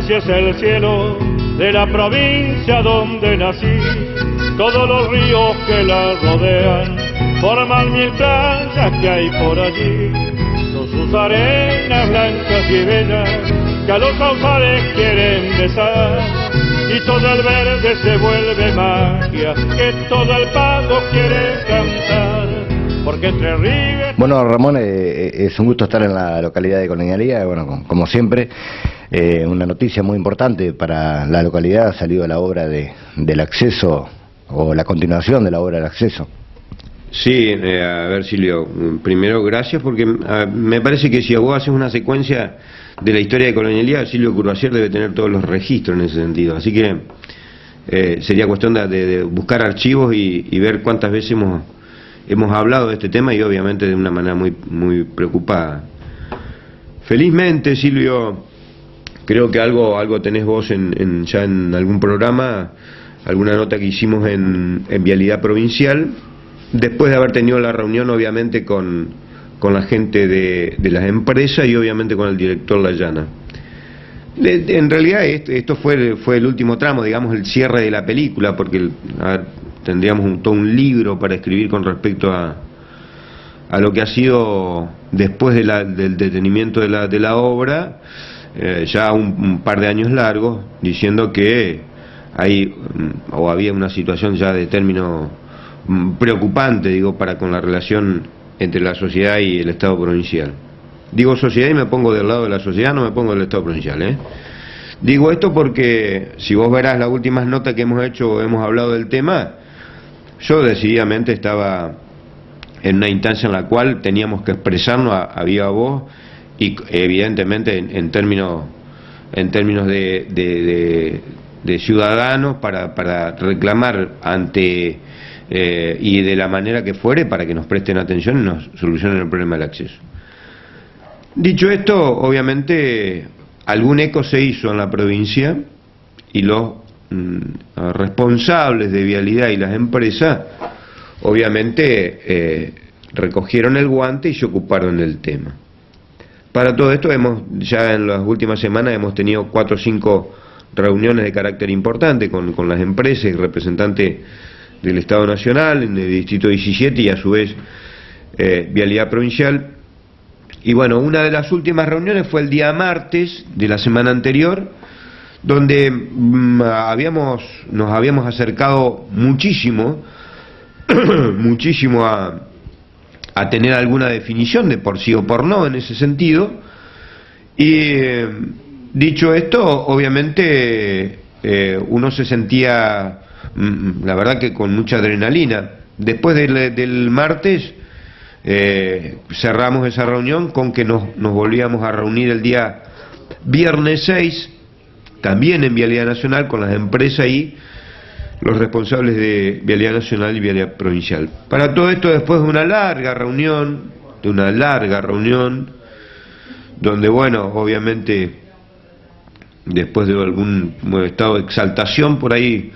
Ese es el cielo de la provincia donde nací. Todos los ríos que la rodean forman mil playas que hay por allí. Son sus arenas blancas y bellas que a los sausales quieren besar. Y todo el verde se vuelve magia que todo el pago quiere cantar. Porque entre ríos... Bueno, Ramón, es un gusto estar en la localidad de Colonialía. Bueno, como siempre, una noticia muy importante para la localidad. Ha salido la obra del acceso, o la continuación de la obra del acceso. Sí, a ver, Silvio, primero gracias, porque me parece que si vos haces una secuencia de la historia de Colonialía, Silvio Courvoisier debe tener todos los registros en ese sentido. Así que sería cuestión de buscar archivos y ver cuántas veces hemos hablado de este tema, y obviamente de una manera muy preocupada. Felizmente, Silvio, creo que algo tenés vos ya en algún programa, alguna nota que hicimos en Vialidad Provincial, después de haber tenido la reunión obviamente con la gente de las empresas y obviamente con el director Layana. En realidad esto fue el último tramo, digamos, el cierre de la película, porque tendríamos todo un libro para escribir con respecto a lo que ha sido después del detenimiento de la obra, ya un par de años largos, diciendo que había una situación ya de término preocupante, digo, para con la relación entre la sociedad y el Estado provincial. Digo sociedad y me pongo del lado de la sociedad, no me pongo del Estado provincial, Digo esto porque si vos verás las últimas notas que hemos hecho, hemos hablado del tema, yo decididamente estaba en una instancia en la cual teníamos que expresarnos a viva voz y evidentemente en términos de ciudadanos para reclamar ante y de la manera que fuere para que nos presten atención y nos solucionen el problema del acceso. Dicho esto, obviamente algún eco se hizo en la provincia y los responsables de vialidad y las empresas obviamente recogieron el guante y se ocuparon del tema. Para todo esto ya en las últimas semanas hemos tenido 4 o 5 reuniones de carácter importante con las empresas y representantes del Estado Nacional, en el Distrito 17 y a su vez Vialidad Provincial. Y bueno, una de las últimas reuniones fue el día martes de la semana anterior, donde nos habíamos acercado muchísimo a tener alguna definición de por sí o por no en ese sentido. Y dicho esto, obviamente uno se sentía, la verdad que con mucha adrenalina. Después del martes cerramos esa reunión con que nos volvíamos a reunir el día viernes 6, también en Vialidad Nacional, con las empresas y los responsables de Vialidad Nacional y Vialidad Provincial. Para todo esto, después de una larga reunión, donde bueno, obviamente después de algún estado de exaltación por ahí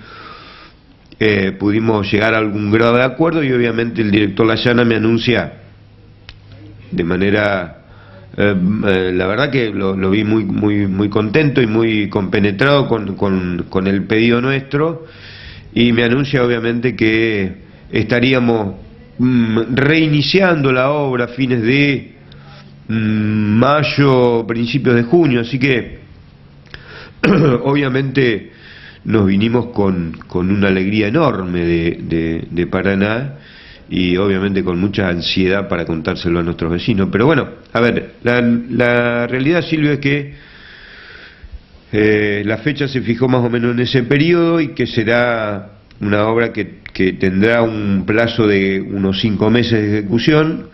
pudimos llegar a algún grado de acuerdo, y obviamente el director Layana me anuncia de manera la verdad que lo vi muy contento y muy compenetrado con el pedido nuestro, y me anuncia obviamente que estaríamos reiniciando la obra a fines de mayo, principios de junio. Así que obviamente nos vinimos con una alegría enorme de Paraná, y obviamente con mucha ansiedad para contárselo a nuestros vecinos. Pero bueno, a ver, la realidad, Silvio, es que la fecha se fijó más o menos en ese periodo, y que será una obra que tendrá un plazo de unos 5 meses de ejecución,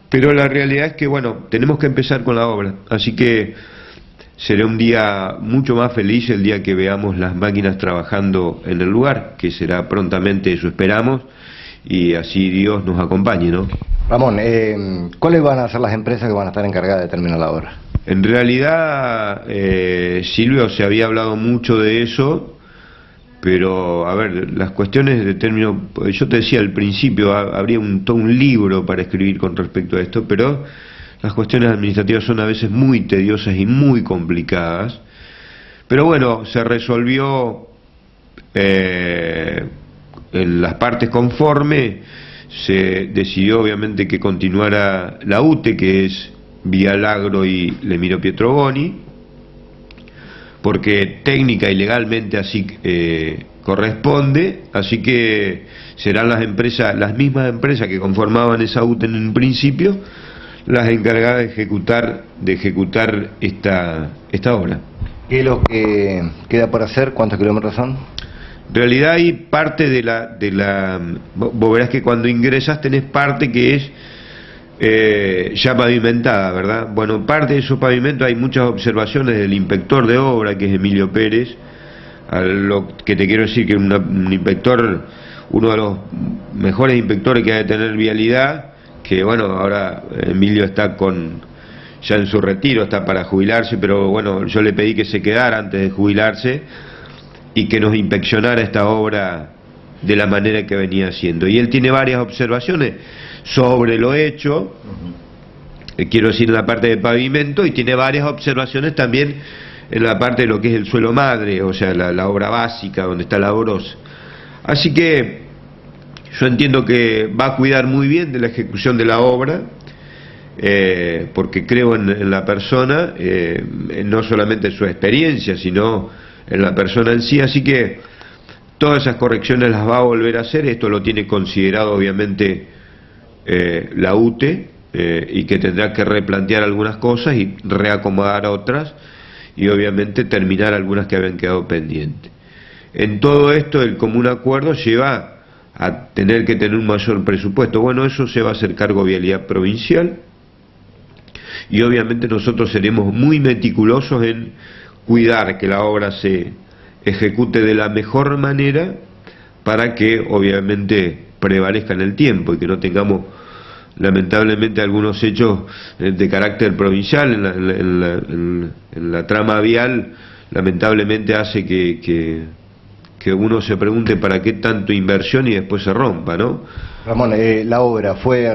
pero la realidad es que, bueno, tenemos que empezar con la obra, así que será un día mucho más feliz el día que veamos las máquinas trabajando en el lugar, que será prontamente, eso esperamos, y así Dios nos acompañe, ¿no? Ramón, ¿cuáles van a ser las empresas que van a estar encargadas de terminar la obra? En realidad, Silvio, se había hablado mucho de eso, pero, a ver, las cuestiones de término, yo te decía al principio, habría todo un libro para escribir con respecto a esto, pero las cuestiones administrativas son a veces muy tediosas y muy complicadas, Pero bueno, se resolvió en las partes conforme, se decidió obviamente que continuara la UTE, que es Vialagro y Lemiro Pietroboni, porque técnica y legalmente así corresponde, así que serán las empresas, las mismas empresas que conformaban esa UTE en un principio, las encargadas de ejecutar esta obra. ¿Qué es lo que queda por hacer? ¿Cuántos kilómetros son? En realidad hay parte de la vos verás que cuando ingresas tenés parte que es ya pavimentada, ¿verdad? Bueno, parte de esos pavimentos hay muchas observaciones del inspector de obra, que es Emilio Pérez, a lo que te quiero decir que un inspector, uno de los mejores inspectores que ha de tener vialidad, que bueno, ahora Emilio está ya en su retiro, está para jubilarse, pero bueno, yo le pedí que se quedara antes de jubilarse y que nos inspeccionara esta obra de la manera que venía haciendo. Y él tiene varias observaciones sobre lo hecho, quiero decir en la parte de pavimento, y tiene varias observaciones también en la parte de lo que es el suelo madre, o sea, la obra básica, donde está la brosa. Así que yo entiendo que va a cuidar muy bien de la ejecución de la obra, porque creo en la persona, no solamente en su experiencia, sino en la persona en sí, así que todas esas correcciones las va a volver a hacer. Esto lo tiene considerado obviamente la UTE, y que tendrá que replantear algunas cosas y reacomodar otras, y obviamente terminar algunas que habían quedado pendientes. En todo esto el común acuerdo lleva a tener que tener un mayor presupuesto. Bueno, eso se va a hacer cargo Vialidad Provincial, y obviamente nosotros seremos muy meticulosos en cuidar que la obra se ejecute de la mejor manera para que obviamente prevalezca en el tiempo y que no tengamos lamentablemente algunos hechos de carácter provincial en la trama vial. Lamentablemente hace que uno se pregunte para qué tanto inversión y después se rompa, ¿no? Ramón, ¿la obra fue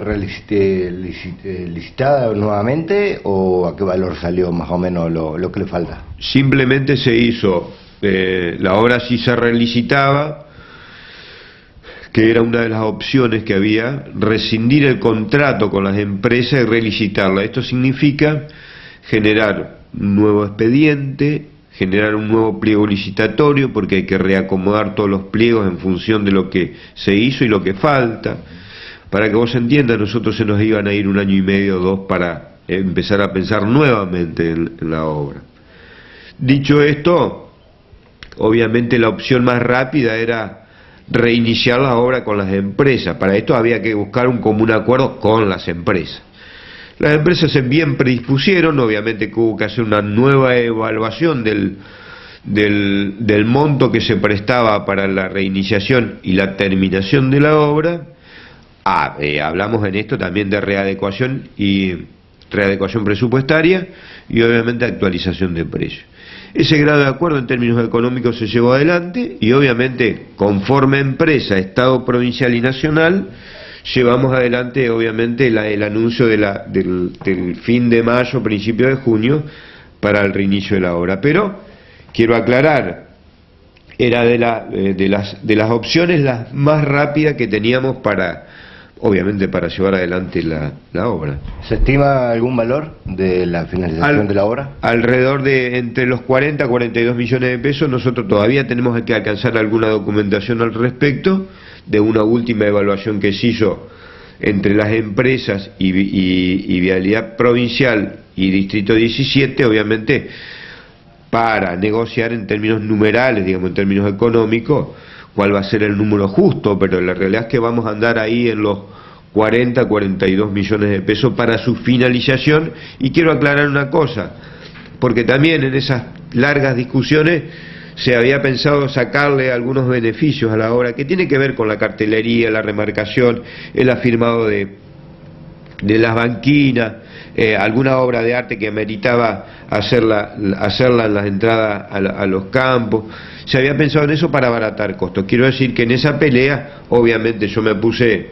licitada nuevamente o a qué valor salió más o menos lo que le falta? Simplemente se hizo, la obra sí se relicitaba, que era una de las opciones que había, rescindir el contrato con las empresas y relicitarla. Esto significa generar un nuevo expediente, generar un nuevo pliego licitatorio, porque hay que reacomodar todos los pliegos en función de lo que se hizo y lo que falta. Para que vos entiendas, nosotros se nos iban a ir 1 año y medio o 2 para empezar a pensar nuevamente en la obra. Dicho esto, obviamente la opción más rápida era reiniciar la obra con las empresas. Para esto había que buscar un común acuerdo con las empresas. Las empresas se bien predispusieron, obviamente que hubo que hacer una nueva evaluación del monto que se prestaba para la reiniciación y la terminación de la obra. Hablamos en esto también de readecuación presupuestaria y obviamente actualización de precios. Ese grado de acuerdo en términos económicos se llevó adelante y obviamente conforme empresa, Estado provincial y nacional, llevamos adelante obviamente el anuncio del fin de mayo, principio de junio, para el reinicio de la obra. Pero quiero aclarar, era de las opciones las más rápidas que teníamos obviamente para llevar adelante la obra. ¿Se estima algún valor de la finalización de la obra? Alrededor de entre los 40 a 42 millones de pesos. Nosotros todavía tenemos que alcanzar alguna documentación al respecto de una última evaluación que se hizo entre las empresas y Vialidad Provincial y Distrito 17, obviamente para negociar en términos numerales, digamos en términos económicos, cuál va a ser el número justo, pero la realidad es que vamos a andar ahí en los 40, 42 millones de pesos para su finalización. Y quiero aclarar una cosa, porque también en esas largas discusiones se había pensado sacarle algunos beneficios a la obra, que tiene que ver con la cartelería, la remarcación, el afirmado de las banquinas, alguna obra de arte que meritaba hacerla en las entradas a los campos. Se había pensado en eso para abaratar costos. Quiero decir que en esa pelea, obviamente yo me puse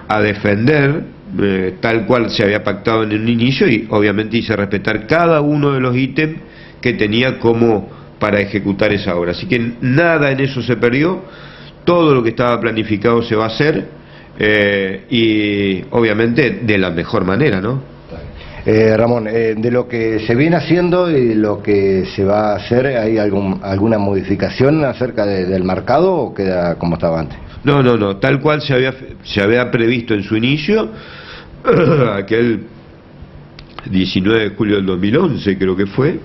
a defender tal cual se había pactado en el inicio, y obviamente hice respetar cada uno de los ítems que tenía como para ejecutar esa obra. Así que nada en eso se perdió, todo lo que estaba planificado se va a hacer, y obviamente de la mejor manera, ¿no? Ramón, de lo que se viene haciendo y lo que se va a hacer, ¿hay alguna modificación acerca del marcado o queda como estaba antes? No, tal cual se había previsto en su inicio, aquel 19 de julio del 2011 creo que fue,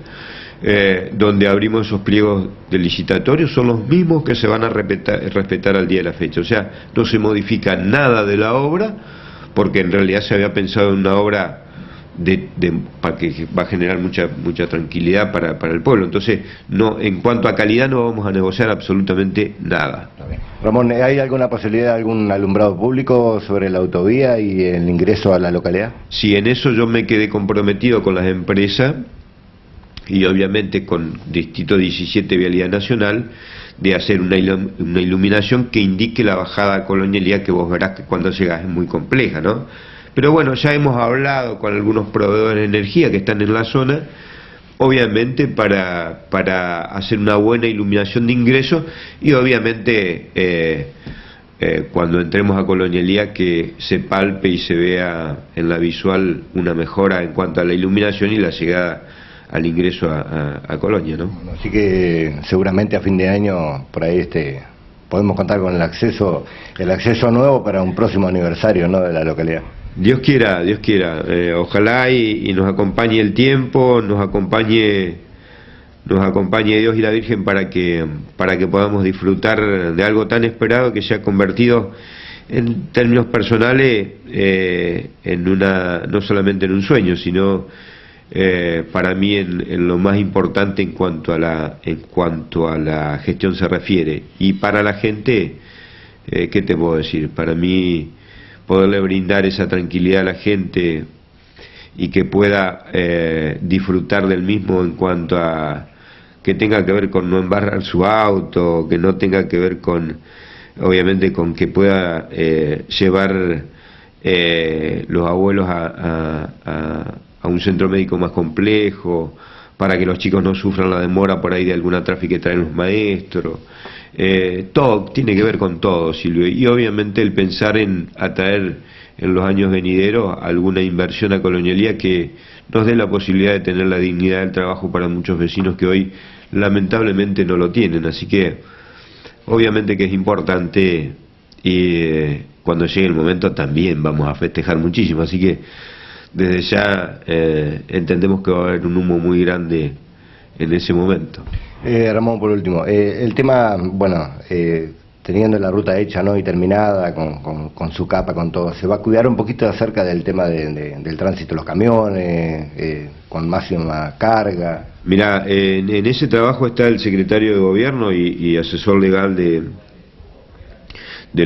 donde abrimos esos pliegos de licitatorios, son los mismos que se van a respetar al día de la fecha. O sea, no se modifica nada de la obra, porque en realidad se había pensado en una obra para que va a generar mucha tranquilidad para el pueblo. Entonces, no, en cuanto a calidad no vamos a negociar absolutamente nada. Ramón, ¿hay alguna posibilidad de algún alumbrado público sobre la autovía y el ingreso a la localidad? Sí, en eso yo me quedé comprometido con las empresas y obviamente con Distrito 17 Vialidad Nacional, de hacer una iluminación que indique la bajada a Colonialidad, que vos verás que cuando llegas es muy compleja, ¿no? Pero bueno, ya hemos hablado con algunos proveedores de energía que están en la zona, obviamente para hacer una buena iluminación de ingreso, y obviamente cuando entremos a Colonialidad que se palpe y se vea en la visual una mejora en cuanto a la iluminación y la llegada al ingreso a Colonia, ¿no? Bueno, así que seguramente a fin de año por ahí podemos contar con el acceso nuevo para un próximo aniversario, ¿no?, de la localidad. Dios quiera, ojalá y nos acompañe el tiempo, nos acompañe Dios y la Virgen para que podamos disfrutar de algo tan esperado que se ha convertido en términos personales no solamente en un sueño, sino para mí en lo más importante en cuanto a la gestión se refiere. Y para la gente, ¿qué te puedo decir? Para mí, poderle brindar esa tranquilidad a la gente y que pueda disfrutar del mismo en cuanto a que tenga que ver con no embarrar su auto, que no tenga que ver obviamente con que pueda llevar los abuelos a un centro médico más complejo, para que los chicos no sufran la demora por ahí de alguna tráfico que traen los maestros. Todo tiene que ver con todo, Silvio, y obviamente el pensar en atraer en los años venideros alguna inversión a Colonialidad que nos dé la posibilidad de tener la dignidad del trabajo para muchos vecinos que hoy lamentablemente no lo tienen. Así que obviamente que es importante, y cuando llegue el momento también vamos a festejar muchísimo. Así que desde ya entendemos que va a haber un humo muy grande en ese momento. Ramón, por último, el tema, bueno, teniendo la ruta hecha, ¿no?, y terminada, con su capa, con todo, ¿se va a cuidar un poquito acerca del tema del tránsito de los camiones, con máxima carga? Mirá, en ese trabajo está el secretario de Gobierno y asesor legal del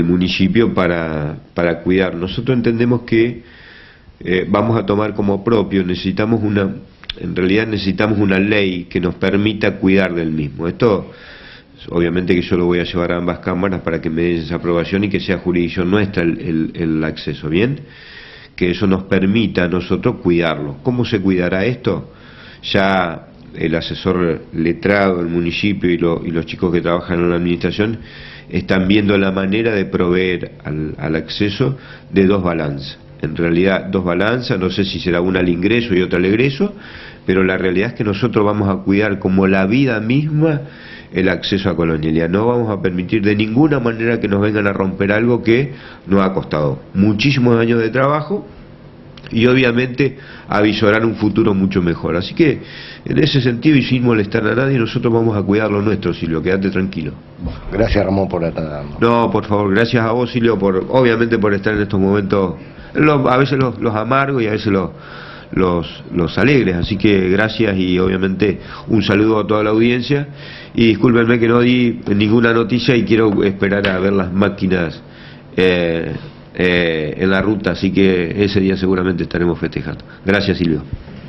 municipio para cuidar. Nosotros entendemos que vamos a tomar como propio, en realidad necesitamos una ley que nos permita cuidar del mismo. Esto, obviamente que yo lo voy a llevar a ambas cámaras para que me den esa aprobación y que sea jurisdicción nuestra el acceso, ¿bien? Que eso nos permita a nosotros cuidarlo. ¿Cómo se cuidará esto? Ya el asesor letrado del municipio y los chicos que trabajan en la administración están viendo la manera de proveer al acceso de dos balanzas. En realidad dos balanzas, no sé si será una al ingreso y otra al egreso, pero la realidad es que nosotros vamos a cuidar como la vida misma el acceso a Colonialidad. No vamos a permitir de ninguna manera que nos vengan a romper algo que nos ha costado muchísimos años de trabajo y obviamente avisorar un futuro mucho mejor. Así que en ese sentido, y sin molestar a nadie, nosotros vamos a cuidar lo nuestro, Silvio, quédate tranquilo. Gracias, Ramón, por estar. No, por favor, gracias a vos, Silvio, obviamente por estar en estos momentos, a veces los amargos y a veces los alegres. Así que gracias, y obviamente un saludo a toda la audiencia, y discúlpenme que no di ninguna noticia y quiero esperar a ver las máquinas en la ruta, así que ese día seguramente estaremos festejando. Gracias, Silvio.